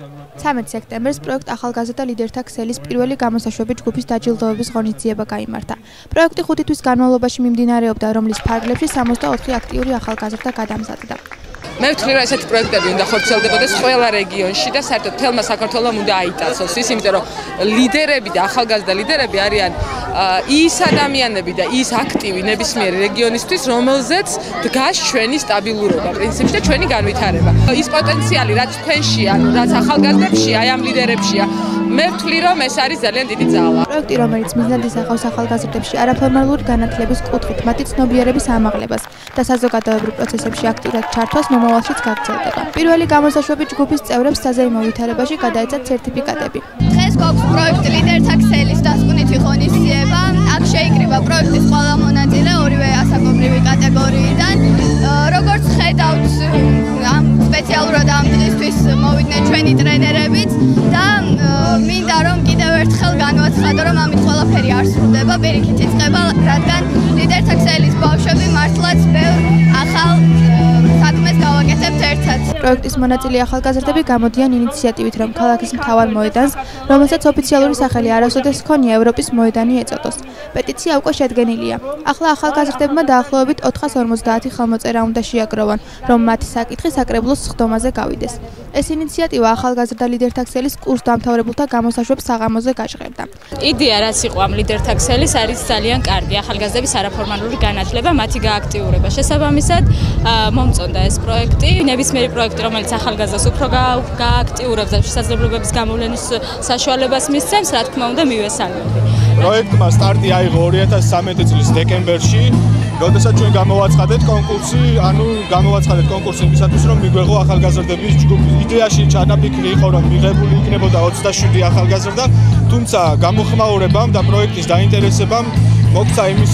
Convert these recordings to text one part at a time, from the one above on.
13 სექტემბერს პროექტ ახალგაზრდა ლიდერთა ქსელის პირველი გამოსაშვები ჯგუფის დაჯილდოების ღონისძიება გაიმართა. პროექტი 5 თვის განმავლობაში მიმდინარეობდა, რომლის ფარგლებში 64 აქტიური ახალგაზრდა გადამზადდა. მე ვთვლი, რომ ესეთი პროექტები უნდა ხორციელდებოდეს ყველა რეგიონში და საერთოდ მთელმა საქართველოს უნდა აიტაცოს ის, იმიტომ რომ ლიდერები და ახალგაზრდა ლიდერები არიან ის ადამიანები და ის აქტივი ნებისმიერი რეგიონისთვის, რომელზეც დგას ჩვენი სტაბილურობა, პრინციპში და ჩვენი განვითარება. ის პოტენციალი, რაც თქვენშია, რაც ახალგაზრდებშია, აი ამ ლიდერებშია, მე ვთვლი, რომ ეს არის ძალიან დიდი ძალა. პროექტი, რომელიც მიზნად ისახავს ახალგაზრდებში არაფორმალური განათლების კუთხით მათი ცნობიერების ამაღლებას და საზოგადოებრივ პროცესებში აქტიურად ჩართვას მომავალშიც გაგრძელდება. პირველი გამოსაშვები ჯგუფის წევრებს საზეიმო ვითარებაში გადაეცათ სერტიფიკატები. დღეს გვაქვს პროექტი ლიდერთა ქსელის დასკვნითი ღონისძიება. აქ შეიკრიბა პროექტის ყველა მონაწილე ორივე ასაკობრივი კატეგორიიდან. როგორც ხედავთ, ამ სპეციალურად ამ დღისთვის მოვიდნენ ჩვენი ტრენერებიც და მინდა რომ კიდევ ერთხელ განვაცხადო, რომ ამით ყველაფერი არ სრულდება, პირიქით იწყება, რადგან ლიდერთა ქსელის ბავშვები მართლაც ბევრ ახალ საქმეს გავაკეთებთ ერთად. პროექტის მონაწილე ახალგაზრდები გამოდიან ინიციატივით, რომ ქალაქის მთავარ მოედანს, რომელსაც ოფიციალური სახელი არასოდეს ჰქონია, ევროპის მოედანი ეწოდოს. პეტიცია უკვე შედგენილია. ახლა ახალგაზრდებმა დაახლოებით 450 ხელმოწერა უნდა შეაგროვონ, რომ მათი საკითხი საკრებულოს სხდომაზე გავიდეს. ეს ინიციატივა ახალგაზრდა ლიდერთა ქსელის კურსდამთავრებულთა გამოსაშვებს საღამოზე გაჟღერდა. იდეა რაც იყო ამ ლიდერთა ქსელის არის ძალიან კარგი. ახალგაზრდების არაფორმალური განათლება, მათი გააქტიურება. შესაბამისად, მომწონდა ეს პროექტი. ნებისმიერი პროექტი, რომელიც ახალგაზრდას უფრო გააქტიურებს და შესაძლებლობების გამოვლენის საშუალებას მისცემს, რა თქმა უნდა, მივესალმები. პროექტმა სტარტი აიღო 2013 წლის დეკემბერში, როდესაც ჩვენ გამოვაცხადეთ კონკურსი იმისათვის, რომ მიგვეღო ახალგაზრდების ჯგუფი. იდეაში ჩანაფიქრი იყო, რომ მიღებული იქნებოდა 27 ახალგაზრდა, თუმცა გამოხმაურებამ და პროექტის დაინტერესებამ მოგცა იმის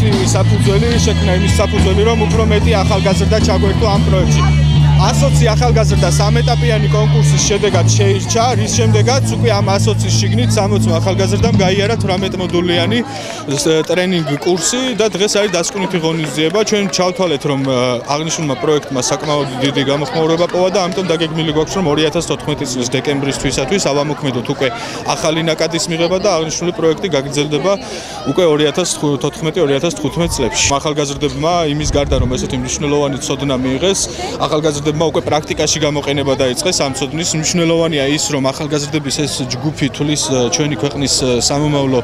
საფუძველი, რომ უფრო მეტი ახალგაზრდა ჩაგვერთო ამ პროექტში. 120 ახალგაზრდა სამეტაპიანი კონკურსის შედეგად შეირჩა, რის შემდეგაც უკვე ამ 120-ის შიგნით 60 ახალგაზრდამ გაიარა 18 მოდულიანი ტრენინგ კურსი და დღეს არის დასკვნითი ღონისძიება. ჩვენ ჩავთვალეთ, რომ აღნიშნულმა პროექტმა საკმაოდ დიდი გამოხმაურება პოვა და ამიტომ დაგეგმილი გვაქვს, რომ 2014 წლის დეკემბრისთვისათვის ავამოქმედოთ უკვე ახალი ნაკადის მიღება და აღნიშნული პროექტი გაგრძელდება უკვე 2014-2015 წლებში. ახალგაზრდებმა იმის გარდა, რომ ესეთი მნიშვნელოვანი ცოდნა მიიღეს, ახალგაზრდებმა უკვე პრაქტიკაში გამოყენება დაიწყეს ამ ცოდნის. მნიშვნელოვანია ის, რომ ახალგაზრდების ეს ჯგუფი თulis ჩვენი ქვეყნის სამომავლო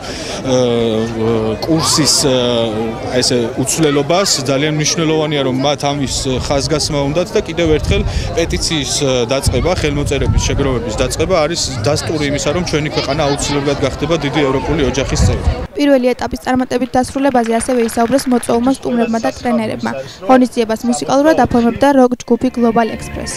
კურსის ესე უცვლელობას. ძალიან მნიშვნელოვანია, რომ მათ ამის ხაზგასმა უნდათ და კიდევ ერთხელ პეტიციის დაწყება, ხელმოწერების შეგროვების დაწყება არის დასტური იმისა, რომ ჩვენი ქვეყანა აუცილებლად გახდება დიდი ევროპული ოჯახის წევრი. პირველი ეტაპის წარმატებით დასრულებაზე ასევე ისაუბრეს მოწვეულმა სტუმრებმა და ტრენერებმა. ღონისძიებას მუსიკალურად აფორმებდა როკ ჯგუფი Global Express.